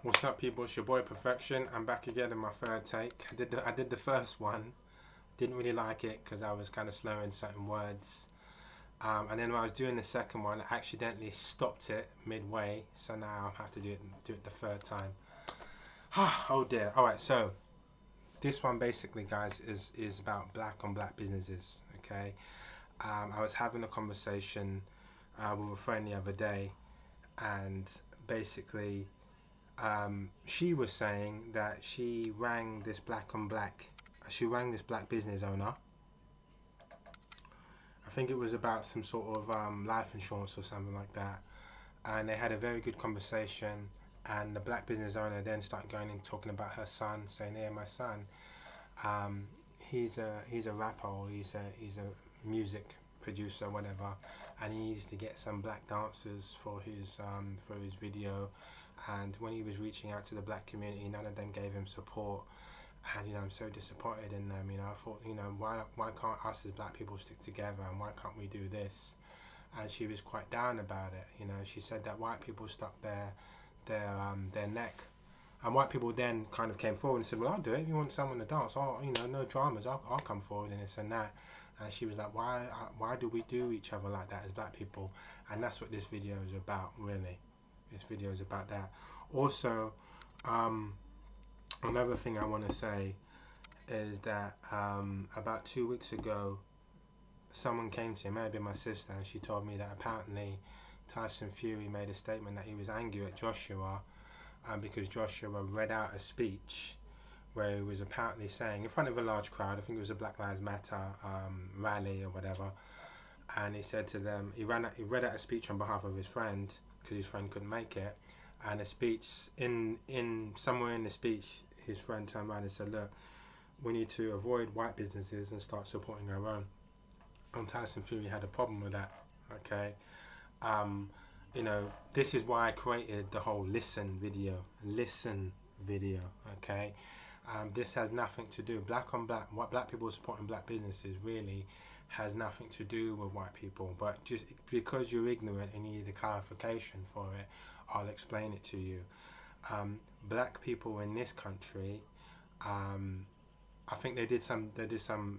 What's up, people? It's your boy Perfection. I'm back again in my third take. I did the first one. Didn't really like it because I was kind of slow in certain words. And then when I was doing the second one, I accidentally stopped it midway. So now I have to do it the third time. Oh dear. All right. So this one basically, guys, is about black on black businesses. Okay. I was having a conversation with a friend the other day, and basically she was saying that she rang this black business owner. I think it was about some sort of life insurance or something like that, and they had a very good conversation. And the black business owner then started going and talking about her son, saying, "Hey, my son, um, he's a rapper, or he's a music producer, whatever, and he needs to get some black dancers for his video. And when he was reaching out to the black community, none of them gave him support. And I'm so disappointed in them. I thought, why can't us as black people stick together, and why can't we do this?" And she was quite down about it. She said that white people stuck their neck. And white people then kind of came forward and said, "Well, I'll do it. If you want someone to dance, no dramas. I'll come forward and this and that." And she was like, "Why do we do each other like that as black people?" And that's what this video is about, really. This video is about that. Also, um, another thing I want to say is that about 2 weeks ago, someone came to me, it may have been my sister, and she told me that apparently Tyson Fury made a statement that he was angry at Joshua because Joshua read out a speech where he was apparently saying, in front of a large crowd, I think it was a Black Lives Matter rally or whatever, and he said to them, he read out a speech on behalf of his friend because his friend couldn't make it, and a speech in somewhere in the speech, his friend turned around and said, "Look, we need to avoid white businesses and start supporting our own." And Tyson Fury had a problem with that. Okay, um, this is why I created the whole listen video. Okay, this has nothing to do black on black. What black people supporting black businesses really has nothing to do with white people. But just because you're ignorant and you need a clarification for it, I'll explain it to you. Black people in this country, um, I think they did some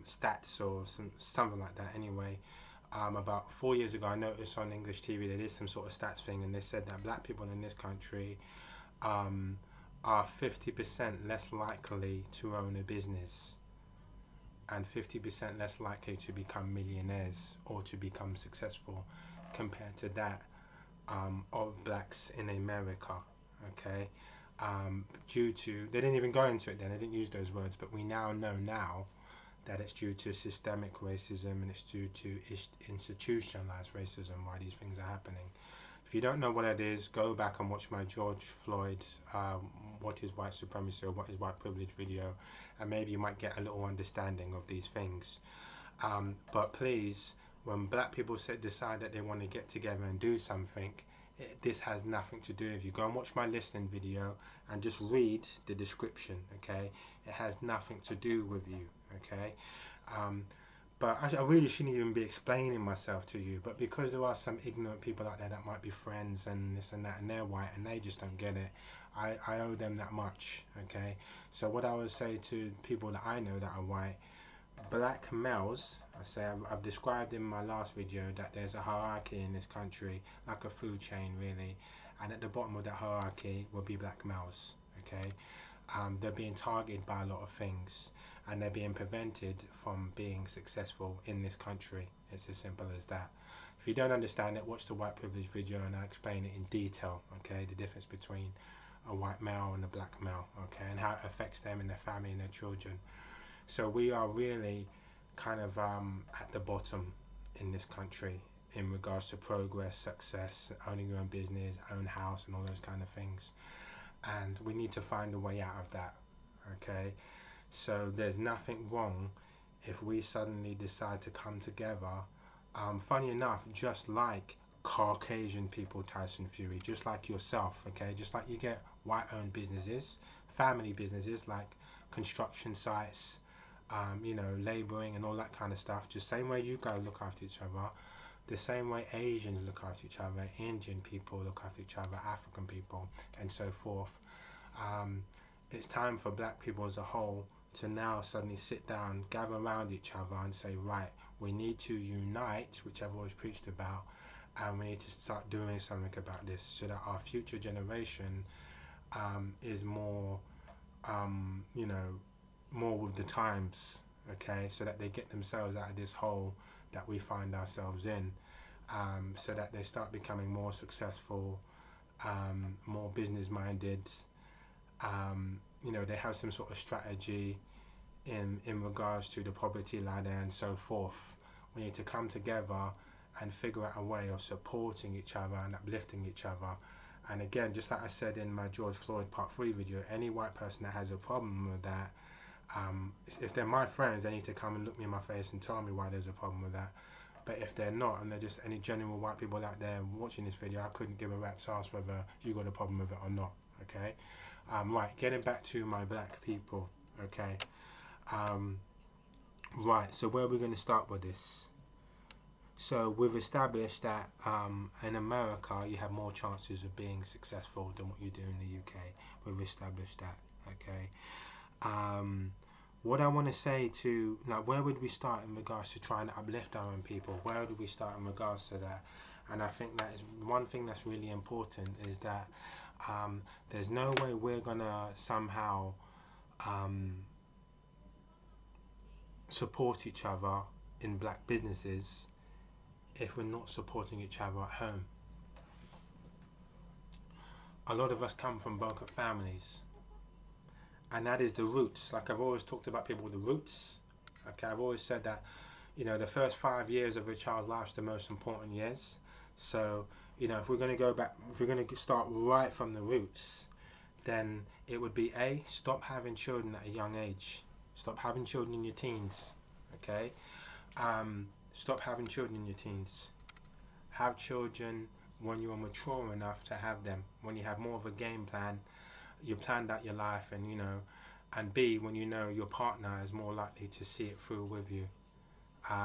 stats or something like that. Anyway, about 4 years ago, I noticed on English TV they did some sort of stats thing, and they said that black people in this country um, are 50% less likely to own a business and 50% less likely to become millionaires or to become successful compared to that of blacks in America. Okay, due to, they didn't even go into it then, they didn't use those words, but we now know now that it's due to systemic racism and it's due to institutionalized racism why these things are happening. If you don't know what it is, go back and watch my George Floyd what is white supremacy or what is white privilege video, and maybe you might get a little understanding of these things. But please, when black people decide that they want to get together and do something, this has nothing to do with you. Go and watch my listening video and just read the description. Okay, it has nothing to do with you. Okay, but I really shouldn't even be explaining myself to you, but because there are some ignorant people out there that might be friends and this and that, and they're white and they just don't get it, I owe them that much. Okay, so what I would say to people that I know that are white, black males, I've described in my last video that there's a hierarchy in this country, like a food chain really, and at the bottom of that hierarchy will be black males. Okay, they're being targeted by a lot of things, and they're being prevented from being successful in this country. It's as simple as that. If you don't understand it, watch the white privilege video and I'll explain it in detail. Okay, the difference between a white male and a black male. Okay, and how it affects them and their family and their children. So we are really kind of at the bottom in this country in regards to progress, success, owning your own business, own house, and all those kind of things. And we need to find a way out of that. Okay, so there's nothing wrong if we suddenly decide to come together. Funny enough, just like Caucasian people, Tyson Fury, just like yourself. Okay, just like you get white-owned businesses, family businesses like construction sites, laboring and all that kind of stuff. Just same way you guys look after each other, the same way Asians look after each other, Indian people look after each other, African people, and so forth. Um, it's time for black people as a whole to now suddenly sit down, gather around each other and say, right, we need to unite, which I've always preached about, and we need to start doing something about this so that our future generation is more, you know, more with the times, okay, so that they get themselves out of this hole that we find ourselves in, so that they start becoming more successful, more business minded, you know, they have some sort of strategy in regards to the poverty ladder and so forth. We need to come together and figure out a way of supporting each other and uplifting each other. And again, just like I said in my George Floyd Part 3 video, any white person that has a problem with that, if they're my friends, they need to come and look me in my face and tell me why there's a problem with that. But if they're not, and they're just any general white people out there watching this video, I couldn't give a rat's ass whether you got a problem with it or not, okay? Right, getting back to my black people, okay? Right, so where are we going to start with this? So we've established that in America you have more chances of being successful than what you do in the UK. We've established that, okay? What I want to say to, like, where would we start in regards to trying to uplift our own people? Where would we start in regards to that? And I think that is one thing that's really important, is that there's no way we're gonna somehow support each other in black businesses if we're not supporting each other at home. A lot of us come from broken families, and that is the roots. Like I've always talked about people with the roots, okay? I've always said that, you know, the first 5 years of a child's life is the most important years. So, you know, if we're going to go back, if we're going to start right from the roots, then it would be A, stop having children at a young age. Stop having children in your teens, okay? Stop having children in your teens. Have children when you're mature enough to have them, when you have more of a game plan, you planned out your life, and you know, and B, when you know your partner is more likely to see it through with you.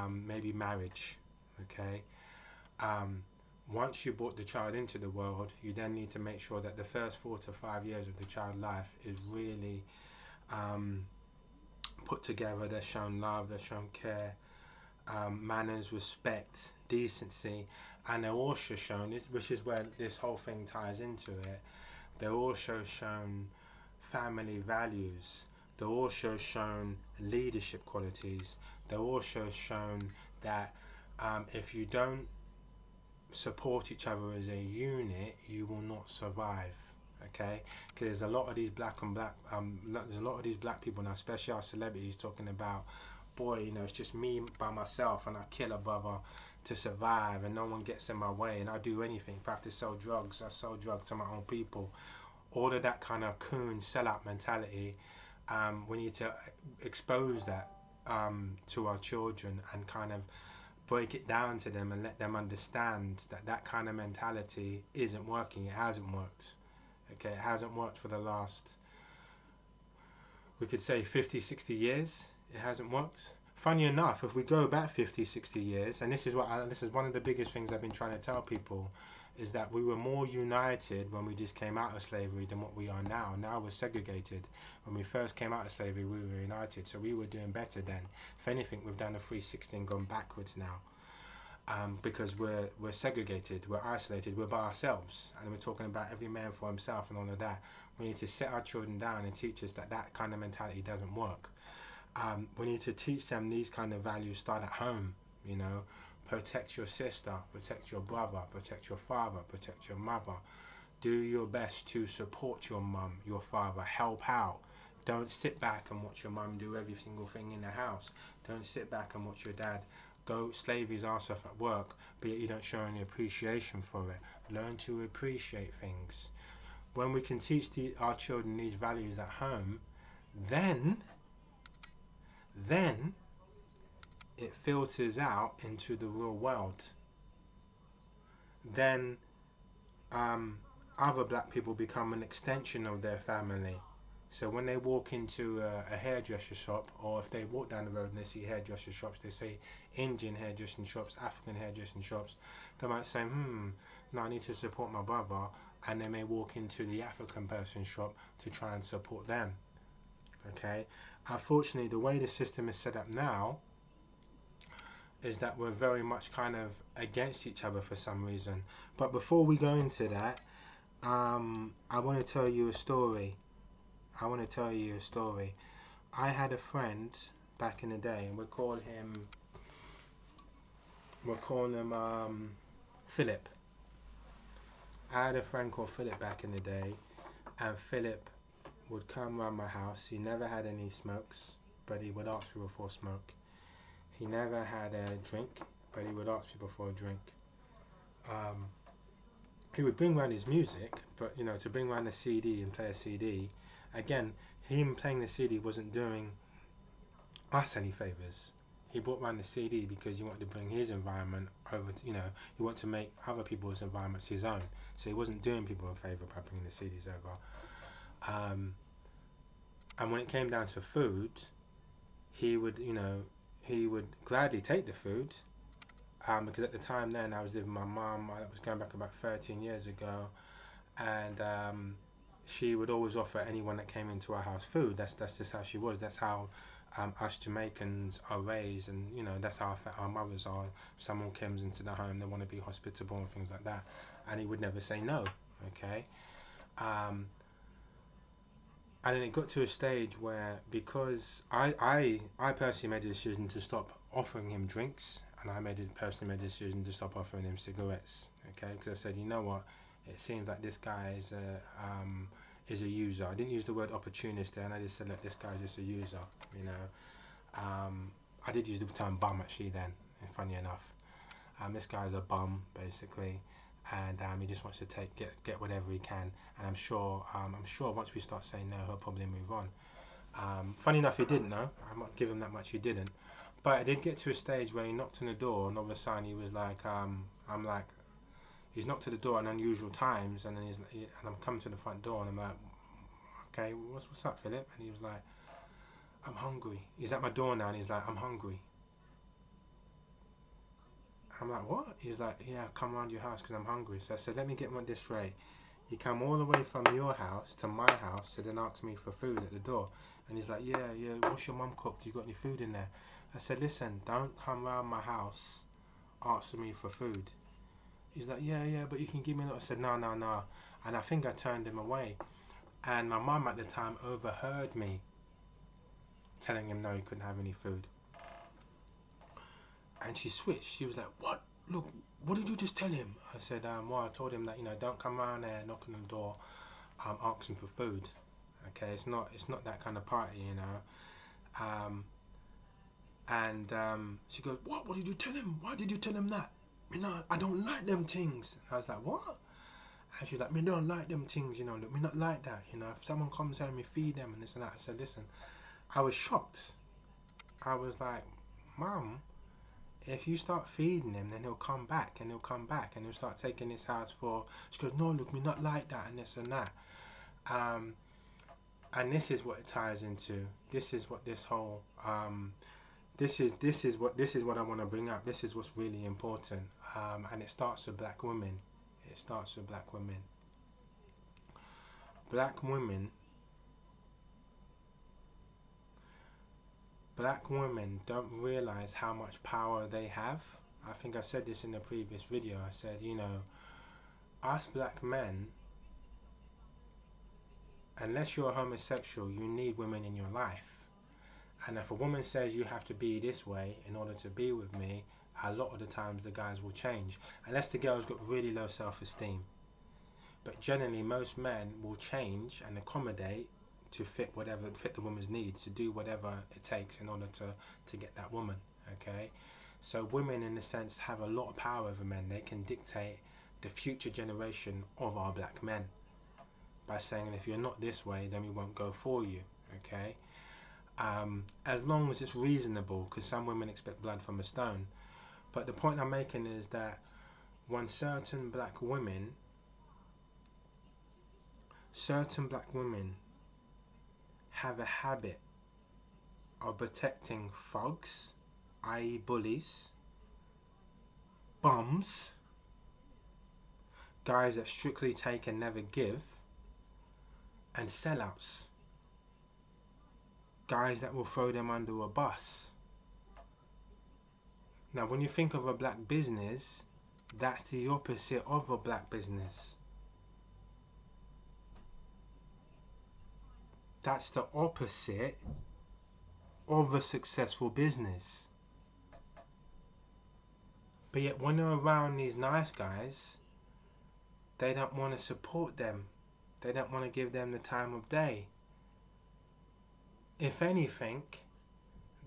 Maybe marriage, okay? Once you brought the child into the world, you then need to make sure that the first 4 to 5 years of the child's life is really put together. They're shown love, they're shown care, manners, respect, decency, and they're also shown, which is where this whole thing ties into it, they're also shown family values, they're also shown leadership qualities, they're also shown that if you don't support each other as a unit, you will not survive, okay? Because there's a lot of these there's a lot of these black people now, especially our celebrities, talking about, boy, you know, it's just me by myself and I kill a brother to survive and no one gets in my way and I do anything. If I have to sell drugs, I sell drugs to my own people. All of that kind of coon sellout mentality, we need to expose that to our children and kind of break it down to them and let them understand that that kind of mentality isn't working. It hasn't worked, okay? It hasn't worked for the last, we could say 50, 60 years. It hasn't worked. Funny enough, if we go back 50, 60 years, and this is one of the biggest things I've been trying to tell people, is that we were more united when we just came out of slavery than what we are now. Now we're segregated. When we first came out of slavery, we were united, so we were doing better then. If anything, we've done a 360 and gone backwards now, because we're segregated, we're isolated, we're by ourselves, and we're talking about every man for himself and all of that. We need to sit our children down and teach us that that kind of mentality doesn't work. We need to teach them these kind of values start at home, you know. Protect your sister, protect your brother, protect your father, protect your mother. Do your best to support your mum, your father, help out. Don't sit back and watch your mum do every single thing in the house. Don't sit back and watch your dad go slave his ass off at work, but yet you don't show any appreciation for it. Learn to appreciate things. When we can teach our children these values at home, then it filters out into the real world. Then other black people become an extension of their family. So when they walk into a hairdresser shop, or if they walk down the road and they see hairdresser shops, they say Indian hairdressing shops, African hairdressing shops, they might say, no, I need to support my brother, and they may walk into the African person shop to try and support them. Okay, unfortunately, the way the system is set up now is that we're very much kind of against each other for some reason. But before we go into that, I want to tell you a story. I had a friend back in the day, and we'll call him Philip. I had a friend called Philip back in the day, and Philip would come around my house. He never had any smokes, but he would ask people for a smoke. He never had a drink, but he would ask people for a drink. He would bring around his music, but to bring around a CD and play a CD, again, him playing the CD wasn't doing us any favors. He brought around the CD because he wanted to bring his environment over to, he wanted to make other people's environments his own. So he wasn't doing people a favor by bringing the CDs over. And when it came down to food, he would gladly take the food, because at the time then I was living with my mum. That was going back about 13 years ago, and she would always offer anyone that came into our house food. That's just how she was. That's how us Jamaicans are raised, and that's how our mothers are. If someone comes into the home, they want to be hospitable and things like that, and he would never say no. Okay. And then it got to a stage where, because I personally made a decision to stop offering him drinks, and I personally made a decision to stop offering him cigarettes. Okay, because I said, you know what, it seems like this guy is a user. I didn't use the word opportunist there, and I just said, look, this guy's just a user. I did use the term bum actually then, funny enough. This guy's a bum basically, and he just wants to get whatever he can. And I'm sure once we start saying no, he'll probably move on. Funny enough, he didn't. No, I'm not giving him that much. He didn't. But I did get to a stage where he knocked on the door, and all of a sudden he was like, he's knocked at the door at unusual times, and then and I'm coming to the front door, and I'm like, okay, what's up, Philip? And he was like, I'm hungry. He's at my door now, and he's like, I'm hungry. I'm like, what? He's like, yeah, come around your house because I'm hungry. So I said, let me get this straight. You come all the way from your house to my house to then ask me for food at the door. And he's like, yeah, what's your mum cooked? You got any food in there? I said, listen, don't come around my house asking me for food. He's like, yeah, but you can give me a little. I said, no. And I think I turned him away. And my mum at the time overheard me telling him no, he couldn't have any food. And she switched. She was like, what? Look, what did you just tell him? I said, well, I told him that, don't come around there knocking on the door, asking for food. Okay, it's not that kind of party, And she goes, what did you tell him? Why did you tell him that? I don't like them things. I was like, what? And she was like, me don't like them things, look, me not like that, if someone comes home, me feed them and this and that. I said, listen, I was shocked. I was like, Mum, if you start feeding him, then he'll come back and he'll start taking this house for. She goes, no, look, me not like that and this and that. And this is what it ties into. This is what this whole this is what I want to bring up. This is what's really important. And it starts with black women. Black women don't realize how much power they have. I think I said this in the previous video. I said, us black men, unless you're homosexual, you need women in your life. And if a woman says you have to be this way in order to be with me, a lot of the times the guys will change, unless the girl's got really low self-esteem. But generally, most men will change and accommodate to fit the woman's needs, to do whatever it takes in order to get that woman. Okay, so women in a sense have a lot of power over men. They can dictate the future generation of our black men by saying, if you're not this way, then we won't go for you. Okay, as long as it's reasonable, because some women expect blood from a stone. But the point I'm making is that when certain black women have a habit of protecting thugs, i.e. bullies, bums, guys that strictly take and never give, and sellouts, guys that will throw them under a bus. Now when you think of a black business, that's the opposite of a black business. That's the opposite of a successful business. But yet when they're around these nice guys, they don't want to support them. They don't want to give them the time of day. If anything,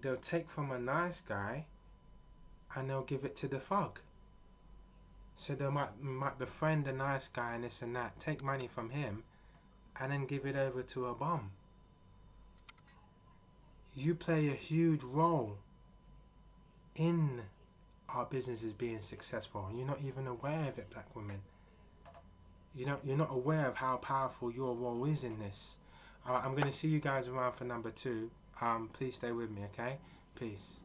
they'll take from a nice guy and they'll give it to the thug. So they might befriend a nice guy and this and that, take money from him and then give it over to a bum. You play a huge role in our businesses being successful, and you're not even aware of it, black women. You're not aware of how powerful your role is in this. I'm going to see you guys around for number 2. Please stay with me, okay? Peace.